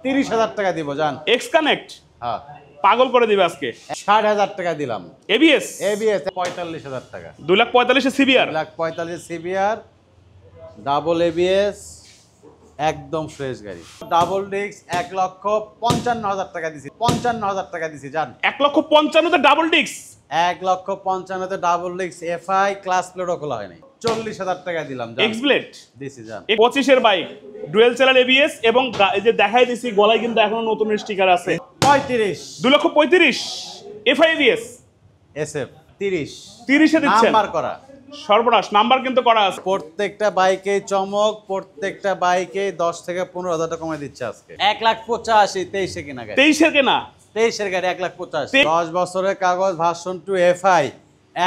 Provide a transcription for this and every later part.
30,000 টাকা দিব জান। এক্স কানেক্ট হ্যাঁ পাগল করে দিবে আজকে। 60,000 টাকা দিলাম। এবিএস 45,000 টাকা। 2,45,000 সিবিআর, 2,45,000 সিবিআর, ডাবল এবিএস, একদম ফ্রেশ গাড়ি। ডাবল ডিস্ক 1,55,000 টাকা দিছি। 55,000 টাকা দিছি জান। 1,55,000 double disc, 1,55,000 double disc FI, ক্লাস প্লেটও খোলা হয়নি। 40,000 টাকা দিলাম জান। এক্স ব্লেড দিছি জান। 25 এর বাইক, ডুয়েল চ্যানেল এবিএস এবং এই যে দেখাই দিছি গলায় কিন্তু এখনো নতুন স্টিকার আছে। 35, 2,35,000 এফআই এবিএস, এসএফ 30 30 এ দিচ্ছেন। নাম্বার করা। সর্বনাশ, নাম্বার কিন্তু করা আছে। প্রত্যেকটা বাইকে চমক, প্রত্যেকটা বাইকে 10 থেকে 15,000 টাকা কমে দিচ্ছে আজকে। 1,85,000 23 এ কিনা গাড়ি। 23 এর কেনা, 23 এর গাড়ি 1,85,000। 10 বছরের কাগজ, ভার্সন 2 এফআই,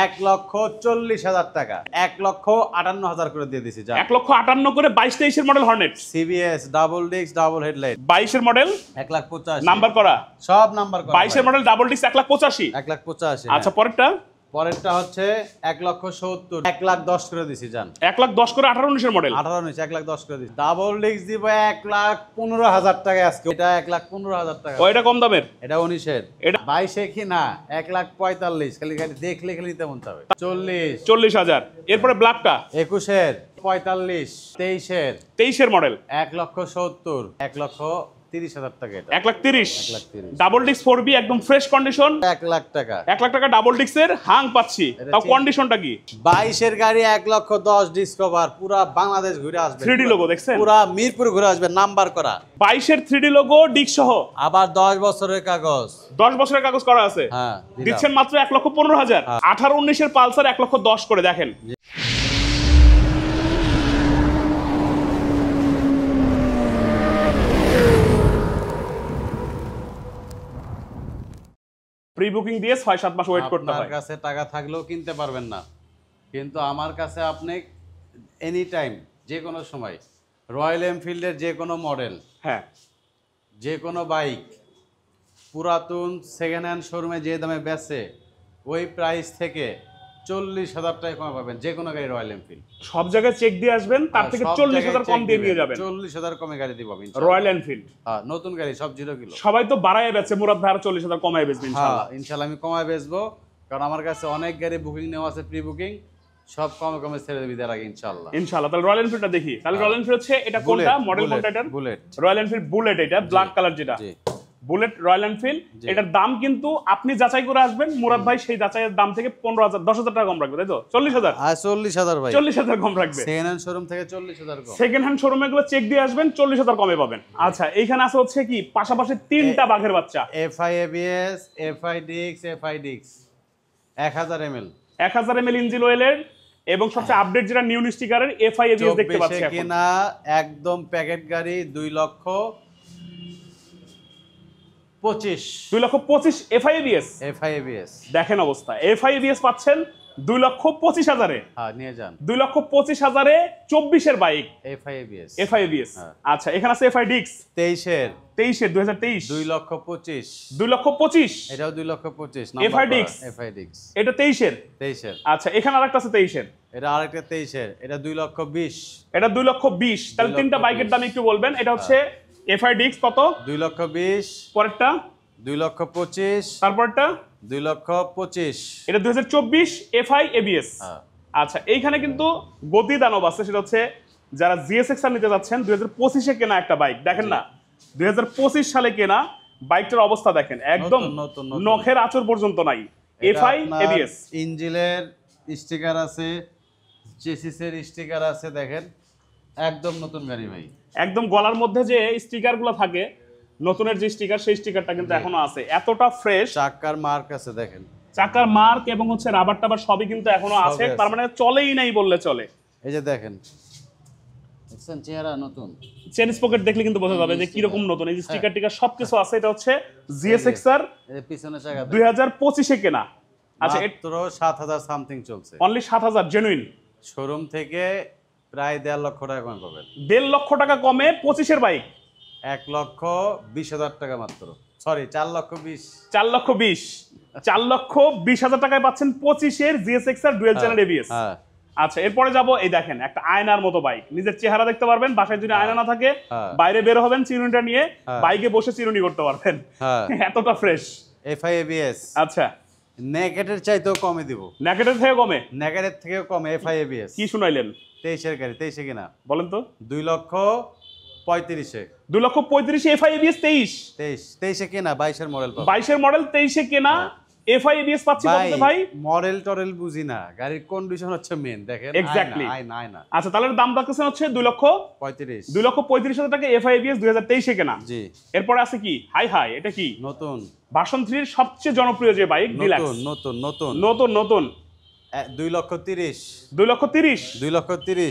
1,40,000 টাকা। 1,58,000 করে দিয়ে দিছি যা। 1,58,000 করে 22-23 এর model Hornet, CBS, double disc, double headlight. 22 এর মডেল 1,85,000 নাম্বার করা, সব নাম্বার করা। 22 এর মডেল ডাবল ডিস্ক 1,85,000। 1,85,000। আচ্ছা পরেরটা, পরেরটা হচ্ছে 1,70,000, 1,10,000 করে দিছি জান। 1,10,000 করে 18-19 এর মডেল, 18 নিচে 1,10,000 করে দিছি। ডাবল ডিস্ক দিব 1,15,000 টাকা আজকে। এটা 1,15,000 টাকা। ওইটা কম দামের, এটা 19 এর। এটা 22 এ কি না 1,45,000। খালি খালি দেখলে খালি নিতে মন চাবে। 40, 40,000। এরপরে ব্ল্যাকটা 21 এর, 45, 23 এর, 23 এর মডেল 1,70,000, 1,30,000 টাকা। এটা 1,30,000 1,30,000। ডাবল ডিস্ক 4B একদম ফ্রেশ কন্ডিশন। 1,00,000 টাকা। 1,00,000 টাকা ডাবল ডিস্কের হাং পাচ্ছি, তাও কন্ডিশনটা কি? 22 এর গাড়ি 1,10,000 ডিসকভার, পুরা বাংলাদেশ ঘুরে আসবে। 3D লোগো দেখছেন, পুরা মিরপুর ঘুরে আসবে, নাম্বার করা। 22 এর 3D লোগো ডিস্ক সহ, আবার 10 বছরের কাগজ। 10 বছরের কাগজ করা আছে। হ্যাঁ দিচ্ছেন মাত্র 1,15,000। 18-19 এর পালসার 1,10,000 করে। দেখেন প্রি বুকিং দিয়ে 6-7 মাস ওয়েট করতে আপনার হয়। কাছে টাকা থাকলেও কিনতে পারবেন না, কিন্তু আমার কাছে আপনি এনি টাইম, যে কোনো সময় রয়্যাল এনফিল্ডের যে কোনো মডেল, হ্যাঁ যে কোনো বাইক পুরাতন সেকেন্ড হ্যান্ড শোরুমে যে দামে বেচে ওই প্রাইস থেকে 40,000 টাকা কমে পাবেন যে কোনো গাড়ি রয়্যাল এনফিল্ড। সব জায়গায় চেক দিয়ে আসবেন, তার থেকে 40,000 কম দিয়ে নিয়ে যাবেন। 40,000 কমে গাড়ি দিব রয়্যাল এনফিল্ড। হ্যাঁ নতুন গাড়ি সব 0 কিলো। সবাই তো বাড়ায় বেচে, মুরাদ ভাই আর 40,000 কমায় বেচবেন হ্যাঁ ইনশাআল্লাহ। ইনশাআল্লাহ আমি কমায় বেচবো, কারণ আমার কাছে অনেক গাড়ি বুকিং নেওয়া আছে, প্রি বুকিং, সব কমে কমে ছেড়ে দেবে এর আগে ইনশাআল্লাহ। ইনশাআল্লাহ। তাহলে রয়্যাল এনফিল্ডটা দেখি। তাহলে রয়্যাল এনফিল্ড হচ্ছে এটা কোনটা মডেল, কোনটা এটা? বুলেট। রয়্যাল এনফিল্ড বুলেট, এটা ব্ল্যাক কালার যেটা জি বুলেট রয়্যাল এনফিল্ড। এটার দাম কিন্তু আপনি যাচাই করে আসবেন, মুরাদ ভাই সেই যাচাইয়ের দাম থেকে 15,000 10,000 টাকা কম রাখবে, তাই তো? 40,000 আর 40,000 ভাই 40,000 কম রাখবে। সেকেন্ড হ্যান্ড শোরুম থেকে 40,000 কম। সেকেন্ড হ্যান্ড শোরুমে গুলো চেক দিয়ে আসবেন, 40,000 কমে পাবেন। আচ্ছা এইখানে আছে হচ্ছে কি পাশাপাশি 3টা বাঘের বাচ্চা, এফআই এবিএস, এফআই ডিক্স, এফআই ডিক্স 1000 ml, 1000 ml ইঞ্জিন অয়েলের এবং সবচেয়ে আপডেট যেটা নিউ স্টিকারের এফআই এবিএস দেখতে পাচ্ছি 24 এখন। কিনা একদম প্যাকেট গাড়ি 2,25,000 2,25,000 এফআই এবিএস। এফআই এবিএস দেখেন অবস্থা, এফআই এবিএস পাচ্ছেন 2,25,000 হ্যাঁ নিয়ে যান। 2,25,000 24 এর bike FI ABS FI ABS. আচ্ছা এখানে আছে এফআই ডিক্স 23 এর 2023 2,25,000, 2,25,000 এটাও 2,25,000 FI Dix। এফআই ডিক্স এটা 23 এর। 23 এর। আচ্ছা এখানে আরেকটা আছে 23 এর, এটা আরেকটা 23 এর, এটা 2,20,000, এটা 2,20,000। তাহলে তিনটা বাইকের দাম একটু বলবেন। এটা হচ্ছে এফআই ডিক্স কত? 2,20,000, পরেরটা 2,25,000, তারপরটা 2,25,000। এটা 2024 এফআই এবিএস। হ্যাঁ আচ্ছা এইখানে কিন্তু গতি দানব আছে, সেটা হচ্ছে যারা জিএসএক্সআর নিতে যাচ্ছেন 2025 এ কেনা একটা বাইক, দেখেন না 2025 সালে কেনা বাইকটার অবস্থা দেখেন, একদম নতুন। নখের আঁচড় পর্যন্ত নাই। এফআই এবিএস ইঞ্জিনের স্টিকার আছে, চেসিসের স্টিকার আছে, দেখেন একদম নতুন গাড়ি ভাই। একদম গলার মধ্যে যে স্টিকারগুলো থাকে নতুনের যে স্টিকার, সেই স্টিকারটা কিন্তু এখনো আছে, এতটা ফ্রেশ। চাকার মার্ক আছে দেখেন, চাকার মার্ক এবং হচ্ছে রাবার টাবার সবই কিন্তু এখনো আছে, তার মানে চলেই নাই বললে চলে। এই যে দেখেন দেখছেন চেহারা নতুন, চেন স্পকেট দেখলে কিন্তু বোঝা যাবে যে কিরকম নতুন। এই যে স্টিকার টিকার সবকিছু আছে। এটা হচ্ছে জিএসএক্সআর এই যে পিছনে চাকা 2025 এ কেনা। আচ্ছা মাত্র 7,000 সামথিং চলছে, অনলি 7,000 জেনুইন। শোরুম থেকে প্রায় 1.5 লক্ষ টাকা কমে পাবেন। 1.5 লক্ষ টাকা কমে 25 এর বাইক 1,20,000 টাকা মাত্র, সরি 4,20,000, 4,20,000 টাকায় পাচ্ছেন 25 এর জিএসএক্সআর ডুয়াল চ্যানেল এবিএস। হ্যাঁ আচ্ছা এরপরে যাব, এই দেখেন একটা আয়নার মতো বাইক, নিজের চেহারা দেখতে পারবেন, বাসায় যদি আয়না না থাকে বাইরে বের হবেন চিরুনিটা নিয়ে, বাইকে বসে চিরুনি করতে পারবেন, এতটা ফ্রেশ। FI ABS. আচ্ছা নেকেটের চাইতেও কমে দিব। নেকেটের থেকে কমে? নেকেটের থেকেও কমে এফআই এবিএস। কি শুনাইলেন? 23 এর গাড়ি, 23 কিনা বলেন তো। 2,35,000 2,35,000 এফআই এবিএস 23 কিনা, 22 এর মডেল পাবো। 22 এর মডেল 23 কিনা এফআই এবিএস পাচ্ছি বলতে ভাই। মডেল টরেল বুঝি না, গাড়ির কন্ডিশন হচ্ছে মেন, দেখেন এক্স্যাক্টলি। আয়না। আচ্ছা তাহলে দাম রাখতেছেন হচ্ছে 2,35,000 টাকা এফআই এবিএস 2023 এ কেনা। জি। এরপর আছে কি, হাই এটা কি? নতুন ভার্সন 3 এর সবচেয়ে জনপ্রিয় যে বাইক, ডিলাক্স। নতুন 2,30,000 2,30,000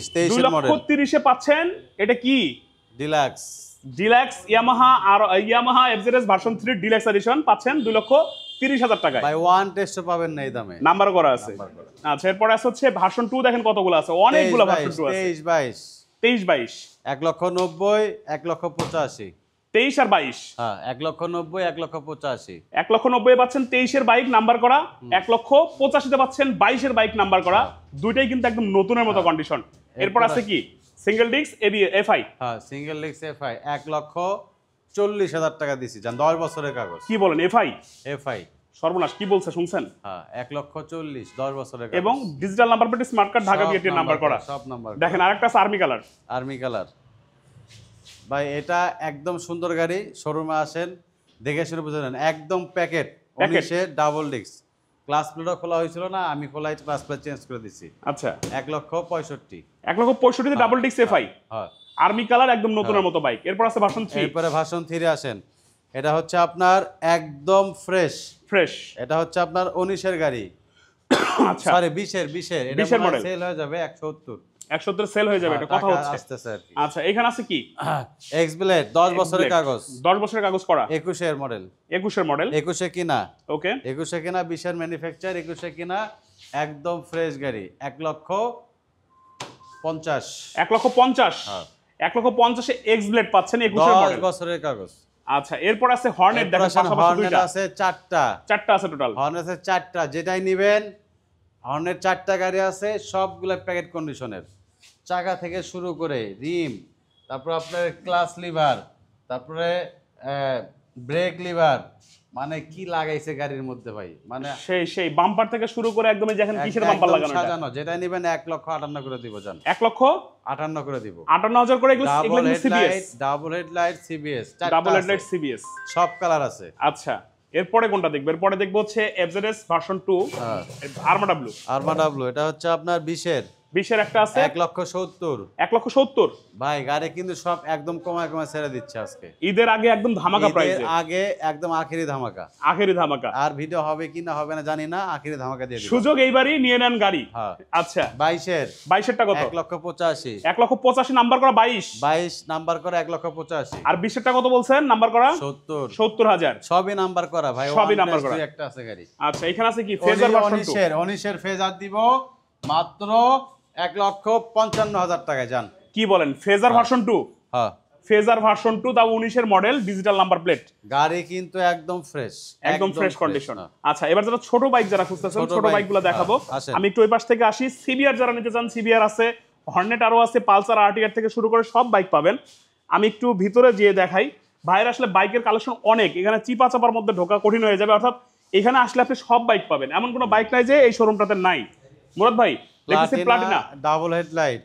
23 এর মডেল। 2,30,000 এ পাচ্ছেন, এটা কি? Deluxe Yamaha FZS version 3 deluxe edition পাচ্ছেন 2,30,000 টাকায়। বাই ওয়ান টেস্ট পাবেন না এই দামে, নাম্বার করা আছে। আচ্ছা এরপর আছে হচ্ছে ভার্সন 2, দেখেন কতগুলো আছে, অনেকগুলো ভার্সন 2 আছে। 23 1,90,000 1,85,000 23 আর 22। হ্যাঁ 1,90,000 1,85,000 1,90,000 পাচ্ছেন 23 এর বাইক নাম্বার করা, 1,85,000 পাচ্ছেন 22 এর বাইক নাম্বার করা, দুইটাই কিন্তু একদম নতুনের মতো কন্ডিশন। এরপর আছে কি, সিঙ্গেল ডিস্ক এফআই। হ্যাঁ সিঙ্গেল ডিস্ক এফআই 1,40,000 টাকা দিছি জান, 10 বছরের কাগজ। কি বলেন, এফআই সর্বনাশ, কি বলছে শুনছেন? হ্যাঁ 1,40,000 10 বছরের কাগজ, এবং digital number plate, smart card, Dhaka BRT number করা, সব নাম্বার। দেখেন আরেকটা আছে আর্মি কালার। ভাই এটা একদম সুন্দর গাড়ি, শোরুমে আসেন দেখে শুনে বুঝে নেন, একদম প্যাকেট 19 ডাবল ডিস্ক। ক্লাস প্লেটও খোলা হয়েছিল না, আমি খোলাই ক্লাস প্লেট চেঞ্জ করে দিছি। আচ্ছা 1,65,000 1,65,000 ডাবল ডিস্ক এফআই, হ্যাঁ আর্মি কালার, একদম নতুনের মতো বাইক। এরপর আছে ভার্সন 3। এরপরে ভার্সন 3 আসেন, এটা হচ্ছে আপনার একদম ফ্রেশ। এটা হচ্ছে আপনার 19 এর গাড়ি, আচ্ছা সরি 20 এর এটা মডেল সেল হয়ে যাবে 170 সেল হয়ে যাবে, এটা কথা হচ্ছে। আচ্ছা এখানে আছে কি, এক্স ব্লেড 10 বছরের কাগজ, 10 বছরের কাগজ করা, 21 এর মডেল 21 কিনা। ওকে 21 কিনা, 20 এর ম্যানুফ্যাকচার, 21 কিনা, একদম ফ্রেশ গাড়ি। 1,50,000 1,50,000 1,50,000 এ এক্স ব্লেড পাচ্ছেন 21 এর মডেল, 10 বছরের কাগজ। আচ্ছা এরপর আছে হর্নেট, দেখেন পাশাপাশি দুইটা আছে, চারটা আছে টোটাল। হর্নেট আছে 4টা, যেটাই নেবেন হর্নেট 4টা গাড়ি আছে, সবগুলো প্যাকেট কন্ডিশনের, চাকা থেকে শুরু করে রিম, তারপর আপনার ক্লাচ লিভার, তারপরে ব্রেক লিভার, মানে কি লাগাইছে গাড়ির মধ্যে ভাই, মানে সেই বাম্পার থেকে শুরু করে একদম দেখেন কিসের বাম্পার লাগানো, সাজানো। যেটা নেবেন 1,58,000 করে দিব জান, 1,58,000 করে দিব, 58,000 করে। এগুলো সিবিএস, ডাবল হেডলাইট সিবিএস, সব কালার আছে। আচ্ছা এরপরে কোনটা দেখব? এরপরে দেখব হচ্ছে এফজেডএস ভার্সন 2 আরমা ব্লু। এটা হচ্ছে আপনার 20 এর একটা আছে 1,70,000 ভাই। গাড়ি কিন্তু সব একদম কমায় ছেড়ে দিচ্ছে আজকে, ঈদের আগে একদম ধামাকা প্রাইসে, আগে একদম আখেরি ধামাকা। আর ভিডিও হবে কি না হবে না জানি না, আখেরি ধামাকা দিয়ে দিই, সুযোগ এইবারই নিয়ে নেন গাড়ি। আচ্ছা 22 এরটা কত? 1,85,000 1,85,000 নাম্বার করা, 22 নাম্বার করা 1,85,000। আর 20 এরটা কত বলছেন নাম্বার করা? 70,000 সবই নাম্বার করা ভাই, সবই নাম্বার করা, একটা আছে গাড়ি। আচ্ছা এখানে আছে কি, ফেজার ভার্সন 2 19 এর ফেজার দিব মাত্র 1,55,000 টাকায় জান। কি বলেন, ফেজার ভার্সন 2? হ্যাঁ ফেজার ভার্সন 2, তাও 19 এর মডেল, ডিজিটাল নাম্বার প্লেট, গাড়ি কিন্তু একদম ফ্রেশ কন্ডিশন। আচ্ছা এবার যারা ছোট বাইক যারা খুঁজতেছেন, ছোট বাইকগুলো দেখাবো। আমি একটু ওই পাশ থেকে আসি। সিবিআর যারা নিতে চান, সিবিআর আছে, হর্নেট আরো আছে, পালসার, আরটিআর থেকে শুরু করে সব বাইক পাবেন। আমি একটু ভিতরে যেয়ে দেখাই। ভাইয়ের আসলে বাইকের কালেকশন অনেক, এখানে চিপা চাপার মধ্যে ঢোকা কঠিন হয়ে যাবে, অর্থাৎ এখানে আসলে আপনি সব বাইক পাবেন, এমন কোনো বাইক নাই যে এই শোরুমটাতে নাই। মুরাদ ভাই প্লাটিনা ডাবল হেডলাইট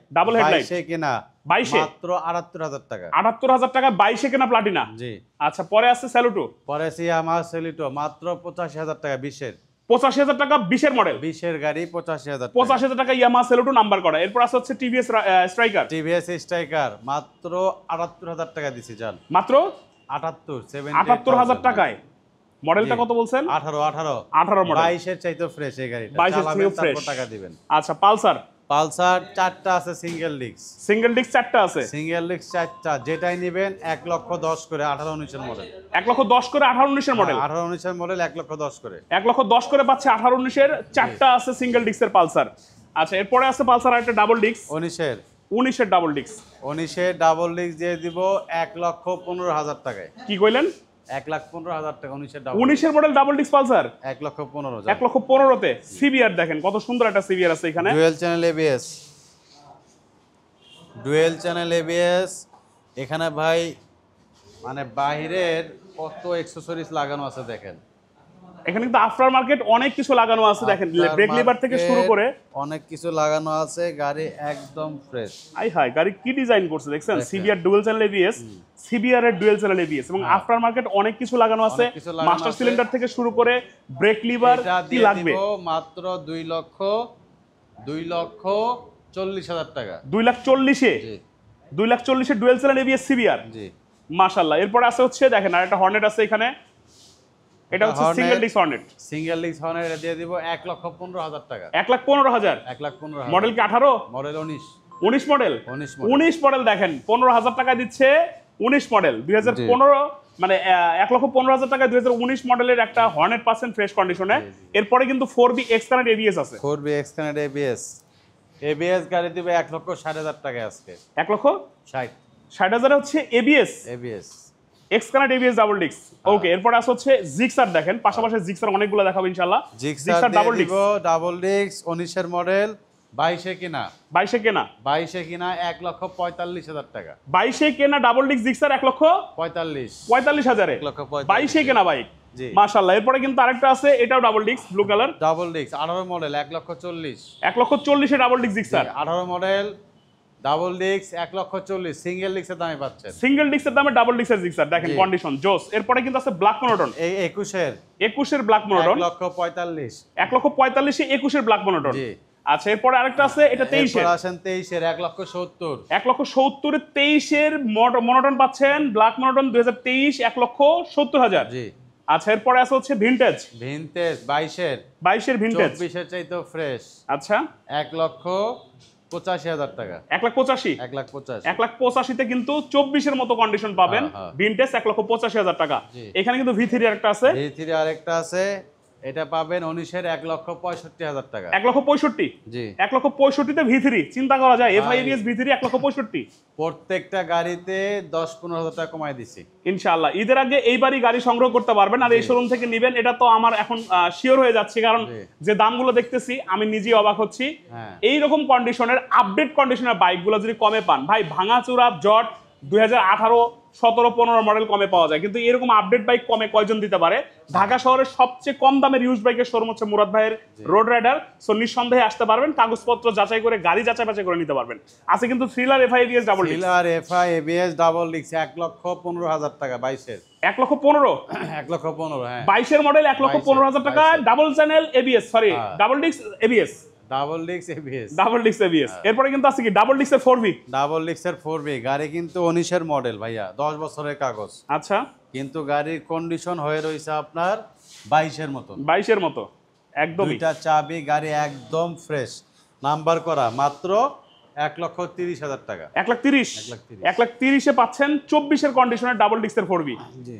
কিনা 22 মাত্র 78,000 টাকা, 78,000 টাকা 22 কেনা প্লাটিনা। জি। আচ্ছা পরে আছে স্যালুটো, পরে আছে ইয়ামাহা সেলিটো মাত্র 85,000 টাকা, 20 এর 85,000 টাকা, 20 এর মডেল, 20 এর গাড়ি 85,000 টাকা ইয়ামাহা সেলুটো নাম্বার করা। এরপর আছে হচ্ছে টিভিএস স্ট্রাইকার মাত্র 78,000 টাকা দিছি জান, মাত্র 78,000 টাকায়। মডেলটা কত বলছেন? 18 মডেল, 22 এর চাইতে ফ্রেশ এই গাড়িটা, 22 এর চেয়ে ফ্রেশ, টাকা দিবেন। আচ্ছা পালসার 4টা আছে, সিঙ্গেল ডিস্ক 4টা আছে, সিঙ্গেল ডিস্ক 4টা, যেটাই নেবেন 1,10,000 করে, 18-19 এর মডেল, 1,10,000 করে, 18-19 এর মডেল, 18-19 এর মডেল 1,10,000 করে, 1,10,000 করে পাচ্ছে 18-19 এর 4টা আছে সিঙ্গেল ডিস্কের পালসার। আচ্ছা এরপরে আছে পালসার আরেকটা ডাবল ডিস্ক 19 এর ডাবল ডিস্ক, 19 এর ডাবল ডিস্ক দিয়ে দিব 1,15,000 টাকায়। কি কইলেন? 1,15,000 টাকা 19-এর ডাবল 19-এর মডেল ডাবল ডিস্ক পালসার 1,15,000 1,15,000-তে সিবিআর দেখেন কত সুন্দর একটা সিবিআর আছে এখানে। ডুয়েল চ্যানেল এবিএস এখানে ভাই মানে বাইরের কত অ্যাকসেসরিজ লাগানো আছে দেখেন। এখানে কিন্তু আফটার মার্কেট অনেক কিছু লাগানো আছে দেখেন, ব্রেক লিভার থেকে শুরু করে অনেক কিছু লাগানো আছে, গাড়ি একদম ফ্রেশ। হাই গাড়ি কি ডিজাইন করছে দেখছেন, CBR dual channel ABS, CBR এর ডুয়াল চ্যানেল এবিএস এবং আফটার মার্কেট অনেক কিছু লাগানো আছে, মাস্টার সিলিন্ডার থেকে শুরু করে ব্রেক লিভার কি লাগবে মাত্র 2,40,000 টাকা। 2,40,000-এ 2,40,000-এ ডুয়াল চ্যানেল এবিএস সিবিআর। জি মাশাআল্লাহ। এরপর আছে হচ্ছে দেখেন আর একটা হর্নেট আছে এখানে, এটা হচ্ছে single disc Hornet. Single disc Hornet দিয়ে দিব 1,15,000 টাকা। 1,15,000 1,15,000 মডেল কি 18? মডেল 19 মডেল 19 মডেল দেখেন 15,000 টাকা দিচ্ছে। 19 মডেল 2015 মানে 1,15,000 টাকায় 2019 মডেলের একটা হর্নেট পাচ্ছেন ফ্রেশ কন্ডিশনে। এরপরে কিন্তু 4B এক্স কানেক্ট এবিএস আছে। 4B এক্স কানেক্ট এবিএস গাড়ি দিবে 1,60,000 টাকা আজকে। 1,60,000 হচ্ছে ABS X connect ABS double disc. Okay, এরপর আছে হচ্ছে জিক্সার দেখেন, পাশাপাশি জিক্সার অনেকগুলো দেখাবো ইনশাআল্লাহ। জিক্সার ডাবল ডিস্ক 19 এর মডেল 22 কেনা 1,45,000 টাকা। 22 কেনা ডাবল ডিস্ক জিক্সার 1,45,000-এ 22 কেনা বাইক। মাশাআল্লাহ। এরপরে কিন্তু আরেকটা আছে, এটাও double disc blue colour, double disc 18 model 1,40,000 1,40,000-এ double disc Gixxer. 18 model double disc 1,40,000 single ডিস্কের দামে পাচ্ছেন। সিঙ্গেল ডিস্কের দামে ডাবল ডিস্কের জিক্সার দেখেন কন্ডিশন জোস। এরপরে কিন্তু আছে ব্ল্যাক মনোটন, এই 21 ব্ল্যাক মনোটন 1,45,000 1,45,000-এ 21 ব্ল্যাক মনোটন। আচ্ছা, এরপরে আরেকটা আছে, এটা 23 আসেন 23 1,70,000 1,70,000-এ 23 মনোটন পাচ্ছেন, ব্ল্যাক মনোটন 2023 1,70,000। জি। আচ্ছা, এরপরে আছে হচ্ছে ভিনটেজ 22 ভিনটেজ 24 এর চাইতেও ফ্রেশ। আচ্ছা, 1,85,000 টাকা। 1,85,000-তে কিন্তু 24-এর মতো কন্ডিশন পাবেন। ভিনটেজ 1,85,000 টাকা। এখানে কিন্তু V3 আরেকটা আছে, এটা পাবেন 19-এর 1,65,000 টাকা। 1,65,000 জি। 1,65,000-তে V3 চিন্তা করা যায়, FIBS V3 1,65,000। প্রত্যেকটা গাড়িতে 10-15,000 টাকা কমাই দিছি ইনশাআল্লাহ। ঈদের আগে এইবারই গাড়ি সংগ্রহ করতে পারবেন, আর এই শোরুম থেকে নেবেন এটা তো আমার এখন শিওর হয়ে যাচ্ছে, কারণ যে দামগুলো দেখতেছি আমি নিজেই অবাক হচ্ছি। এই রকম কন্ডিশনের আপডেট কন্ডিশনের বাইকগুলো যদি কমে পান ভাই, ভাঙাচোরা জট 2018, 17, 15 মডেল কমে পাওয়া যায়, কিন্তু এরকম আপডেট বাইক কমে কয়জন দিতে পারে? ঢাকা শহরের সবচেয়ে কম দামের ইউজ বাইকের শোরুম হচ্ছে মুরাদ ভাইয়ের রোড রাইডার। সো নিঃসন্দেহে আসতে পারবেন, কাগজপত্র যাচাই করে গাড়ি যাচাই বাছাই করে নিতে পারবেন। আছে কিন্তু থ্রিলার FIBS ডাবল ডিস্ক, 1,15,000 টাকা 22-এর 1,15,000 হ্যাঁ 22-এর মডেল 1,15,000 টাকা double channel ABS, sorry double disc ABS. এরপরে কিন্তু আছে কি ডাবল ডিস্কের 4B গাড়ি কিন্তু 19-এর মডেল ভাইয়া, 10 বছরের কাগজ। আচ্ছা, কিন্তু গাড়ির কন্ডিশন হয়ে রয়েছে আপনার 22-এর মতো। 22-এর মতো একদমই। দুইটা চাবি, গাড়ি একদম ফ্রেশ, নাম্বার করা, মাত্র 1,30,000 টাকা। 1,30,000-এ পাচ্ছেন 24-এর কন্ডিশনের ডাবল ডিস্কের 4B।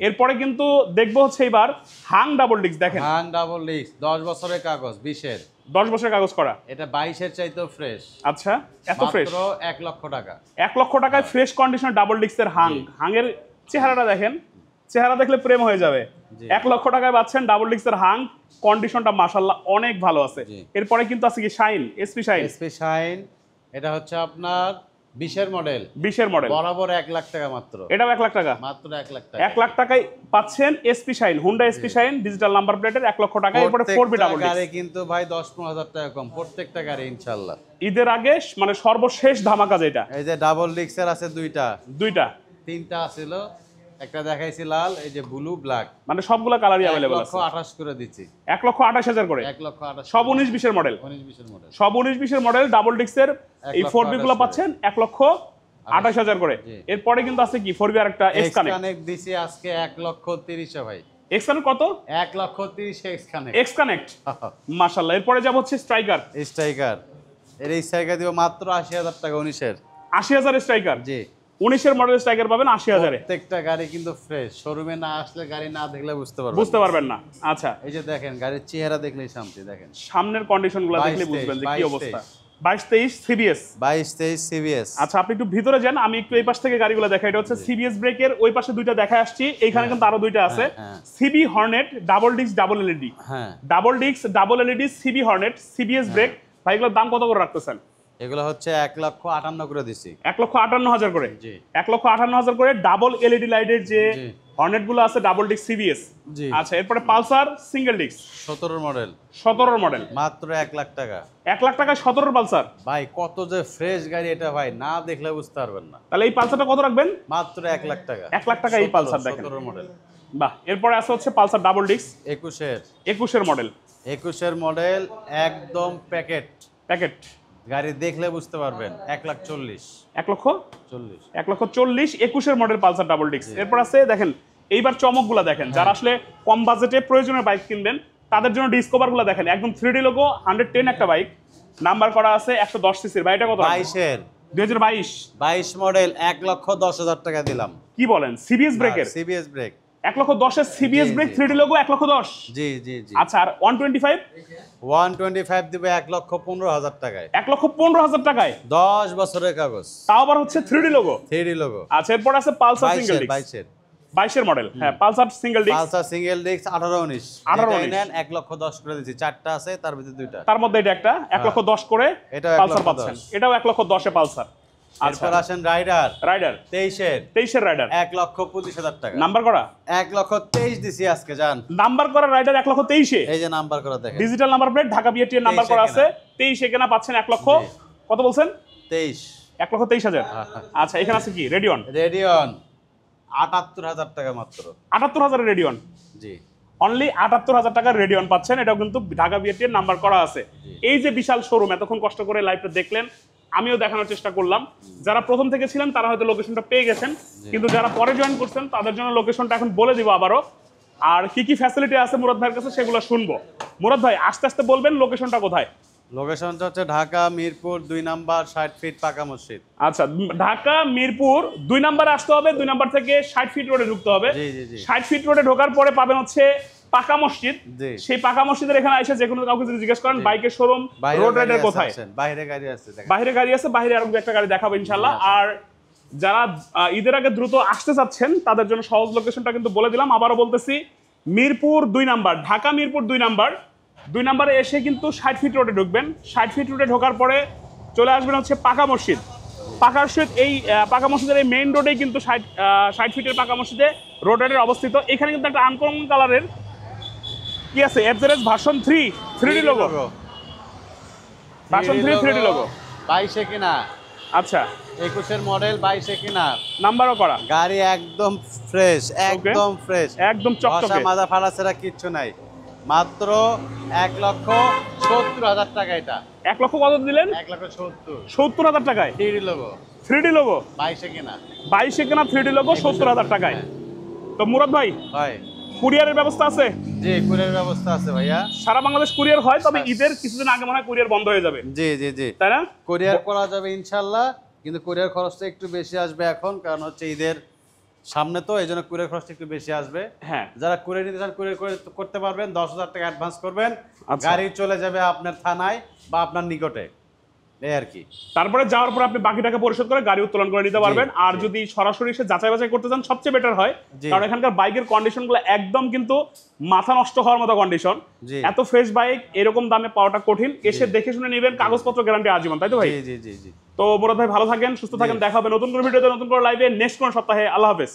এরপরে কিন্তু দেখবো হচ্ছে এবার হাং ডাবল ডিস্ক দেখেন, হাং ডাবল ডিস্ক 10 বছরের কাগজ, 20-এর 10 বছরের কাগজ করা, এটা 22-এর চাইতেও ফ্রেশ। আচ্ছা, এত ফ্রেশ, মাত্র 1 লক্ষ টাকা। 1 লক্ষ টাকায় ফ্রেশ কন্ডিশনের ডাবল ডিস্কের হাংয়ের চেহারাটা দেখেন, চেহারা দেখলে প্রেম হয়ে যাবে। 1 লক্ষ টাকায় পাচ্ছেন ডাবল ডিস্কের হাং, কন্ডিশনটা মাশাআল্লাহ অনেক ভালো আছে। এরপরে কিন্তু আছে কি শাইন, এসপি শাইন, এটা হচ্ছে আপনার 20-এর মডেল বরাবর 1 লাখ টাকা মাত্র। এটাও 1 লাখ টাকা, মাত্র 1 লাখ টাকা। 1 লাখ টাকায় পাচ্ছেন SP shine, Honda SP shine digital number প্লেটের 1 লক্ষ টাকা। এরপরে 4B ডাবল ডিস্ক গাড়ি কিন্তু ভাই 10-15,000 টাকা কম প্রত্যেকটা গাড়ি ইনশাআল্লাহ। ঈদের আগে মানে সর্বশেষ ধামাকা যেটা, এই যে ডাবল ডিস্কের আছে দুইটা 3টা ছিল, একটা দেখাইছি লাল, এই যে ব্লু ব্ল্যাক, মানে সবগুলা কালারই अवेलेबल আছে। 1,28,000 করে দিচ্ছি, 1,28,000 করে, 1,28,000 সব 19-20-এর মডেল, সব 19-20-এর মডেল ডাবল ডিস্কের এই 4B গুলো পাচ্ছেন 1,28,000 করে। এরপরে কিন্তু আছে কি 4B আরেকটা এক্স কানেক্ট দিছি আজকে 1,30,000 ভাই। এক্স কানেক্ট কত? 1,30,000 এক্স কানেক্ট মাশাআল্লাহ। এরপরে যাব হচ্ছে স্ট্রাইকার এর এই স্ট্রাইকার দিব মাত্র 80,000 টাকা। 19-এর 80,000 স্ট্রাইকার, জি 19-এর মডেল স্ট্রাইকার পাবেন 80,000-এ। প্রত্যেকটা গাড়ি কিন্তু ফ্রেশ, শোরুমে না আসলে গাড়ি না দেখলে বুঝতে পারবেন না। আচ্ছা, এই যে দেখেন গাড়ির চেহারা দেখলেই শান্তি, দেখেন সামনের কন্ডিশনগুলো দেখলে বুঝবেন যে কি অবস্থা। 22-23 সিবিএস। 22-23 সিবিএস। আচ্ছা আপনি একটু ভিতরে যান, আমি একটু এই পাশ থেকে গাড়িগুলো দেখাই। এটা হচ্ছে সিবিএস ব্রেকের, ওই পাশে দুইটা দেখায় আসছি, এইখানে কিন্তু আরো দুইটা আছে। CB Hornet double disc double LED, double disc double LED CB Hornet CBS brake. ভাই এগুলোর দাম কত করে রাখতেছেন? এগুলো হচ্ছে 1,58,000 করে দিছি। 1,58,000 করে। জি 1,58,000 করে ডাবল এলইডি লাইটের যে হর্নেট গুলো আছে ডাবল ডিস্ক সিবিএস। আচ্ছা এরপরে Pulsar single disc 17 model. 17 model মাত্র 1 লাখ টাকা। 1 লাখ টাকায় 17 পালসার। ভাই কত যে ফ্রেশ গাড়ি এটা ভাই, না দেখলে বুঝতে পারবেন না। তাহলে এই পালসারটা কত রাখবেন? মাত্র 1 লাখ টাকা। 1 লাখ টাকা এই পালসার দেখেন। 17 মডেল। বাহ। এরপরে আছে হচ্ছে পালসার ডাবল ডিস্ক 21 এর মডেল। 21 মডেল একদম প্যাকেট। প্যাকেট গাড়ি দেখলে বুঝতে পারবেন। 1,40,000। 1,40,000 1,40,000 21 এর মডেল পালসার ডাবল ডিস্ক। এরপর আছে দেখেন এইবার চমকগুলো দেখেন, যারা আসলে কম বাজেটে প্রয়োজনীয় বাইক কিনবেন তাদের জন্য ডিসকভার গুলো দেখেন, একদম 3D লোগো 110 একটা বাইক, নাম্বার করা আছে 110 সিসির। বাইকটা কত? 22 মডেল 1,10,000 টাকা দিলাম। কি বলেন? সিবিএস ব্রেকের? সিবিএস ব্রেক 1,10,000 এর সিবিএস ব্রেক 3D লোগো 1,10,000। জি জি জি। আচ্ছা আর 125 দিবে 1,15,000 টাকায়। 1,15,000 টাকায় 10 বছরের কাগজ, তাও আবার হচ্ছে 3D লোগো। 3D logo. আচ্ছা এরপর আছে পালসার সিঙ্গেল ডিস্ক 22 এর মডেল। হ্যাঁ Pulsar single disc. Pulsar single disc 18-19 নেন 1,10,000 করে দিছি। চারটা আছে তার ভিতরে দুইটা, তার মধ্যে এটা একটা 1,10,000 করে পালসার পাচ্ছেন। এটাও 1,10,000 এ পালসার। এরপর আসেন রাইডার 23 এর রাইডার 1,25,000 টাকা। নাম্বার করা 1,23,000 দিছি আজকে জান। নাম্বার করা রাইডার 1,23,000 এই যে নাম্বার করা দেখেন, digital number plate Dhaka BRT এর নাম্বার করা আছে। 23 এ কেনা পাচ্ছেন 1 লক্ষ কত বলছেন? 1,23,000। আচ্ছা এখানে আছে কি? রেডিয়ন 78,000 টাকা মাত্র। 78,000 এর রেডিয়ন। জি অনলি 78,000 টাকার রেডিয়ন পাচ্ছেন। এটাও কিন্তু ঢাকা বিআরটি এর নাম্বার করা আছে। এই যে বিশাল শোরুম, এতক্ষণ কষ্ট করে লাইভটা দেখলেন, আমিও দেখানোর চেষ্টা করলাম। যারা প্রথম থেকে ছিলেন তারা হয়তো লোকেশনটা পেয়ে গেছেন, কিন্তু যারা পরে জয়েন করছেন তাদের জন্য লোকেশনটা এখন বলে দিব আবারও। আর কি কি ফ্যাসিলিটি আছে মুরাদ ভাইয়ের কাছে সেগুলো শুনবো। মুরাদ ভাই আস্তে আস্তে বলবেন লোকেশনটা কোথায়? লোকেশনটা হচ্ছে ঢাকা মিরপুর 2 নাম্বার 60 ফিট পাকা মসজিদ। আচ্ছা ঢাকা মিরপুর 2 নম্বরে আসতে হবে, 2 নাম্বার থেকে 60 ফিট রোডে ঢুকতে হবে। 60 ফিট রোডে ঢোকার পরে পাবেন হচ্ছে পাকা মসজিদ। সেই পাকা মসজিদের এখানে এসে যে কোনো কাউকে যদি জিজ্ঞেস করেন বাইকের শোরুম রোড রাইডার কোথায়, বাইরে গাড়ি আছে দেখেন, বাইরে গাড়ি আছে, বাইরে আরো একটা গাড়ি দেখাবো ইনশাআল্লাহ। আর যারা ঈদের আগে দ্রুত আসতে চাচ্ছেন তাদের জন্য সহজ লোকেশনটা কিন্তু বলে দিলাম, আবারও বলতেছি। মিরপুর 2 নাম্বার, ঢাকা মিরপুর 2 নাম্বার, 2 নম্বরে এসে কিন্তু 60 ফিট রোডে ঢুকবেন। 60 ফিট রোডে ঢোকার পরে চলে আসবেন হচ্ছে পাকা মসজিদ। পাকা মসজিদ, এই পাকা মসজিদের এই মেইন রোডেই কিন্তু 60 ফিটের পাকা মসজিদে রোড রাইডের অবস্থিত। এখানে কিন্তু একটা আনকমন কালারের কি আছে, FZS version 3 3D logo, version 3 3D logo 22 এ কিনা। আচ্ছা 21 এর মডেল 22 এ কিনা, নাম্বারও করা, গাড়ি একদম ফ্রেশ, একদম ফ্রেশ, একদম চকচকে, মাজা ফাড়া ছাড়া কিচ্ছু নাই। মাত্র 1,70,000 টাকা। এটা 1 লক্ষ কত দিলেন? 1,70,000 টাকায় 3D লোগো, 3D লোগো 22 এ কিনা, 22 এ কেনা 3D লোগো 70,000 টাকায়। তো মুরাদ ভাই কুরিয়ারের ব্যবস্থা আছে? জি কুরিয়ারের ব্যবস্থা আছে ভাইয়া, সারা বাংলাদেশ কুরিয়ার হয়, তবে ঈদের কিছুদিন আগে মনে হয় কুরিয়ার বন্ধ হয়ে যাবে। জি জি জি, তাই না? কুরিয়ার করা যাবে ইনশাআল্লাহ, কিন্তু কুরিয়ার খরচটা একটু বেশি আসবে এখন, কারণ হচ্ছে ঈদের সামনে তো, এই জন্য কুরিয়ার খরচটা একটু বেশি আসবে। হ্যাঁ যারা কুরিয়ার নিতে চান কুরিয়ার করতে পারবেন, 10,000 টাকা অ্যাডভান্স করবেন, গাড়ি চলে যাবে আপনার থানায় বা আপনার নিকটে, এই আর কি। তারপরে যাওয়ার পর আপনি বাকি টাকা পরিশোধ করে গাড়ি উত্তোলন করে নিতে পারবেন। আর যদি সরাসরি এসে যাচাই বাছাই করতে চান সবচেয়ে বেটার হয়, কারণ এখানকার বাইকের কন্ডিশনগুলো একদম কিন্তু মাথা নষ্ট হওয়ার মতো কন্ডিশন। এত ফ্রেশ বাইক এরকম দামে পাওয়াটা কঠিন। এসে দেখে শুনে নেবেন, কাগজপত্র গ্যারান্টি আজীবন, তাই তো ভাই? জি জি জি। তো মুরাদ ভাই ভালো থাকেন, সুস্থ থাকেন, দেখা হবে নতুন কোনো ভিডিওতে, নতুন কোনো লাইভে, নেক্সট কোনো সপ্তাহে। আল্লাহ হাফেজ।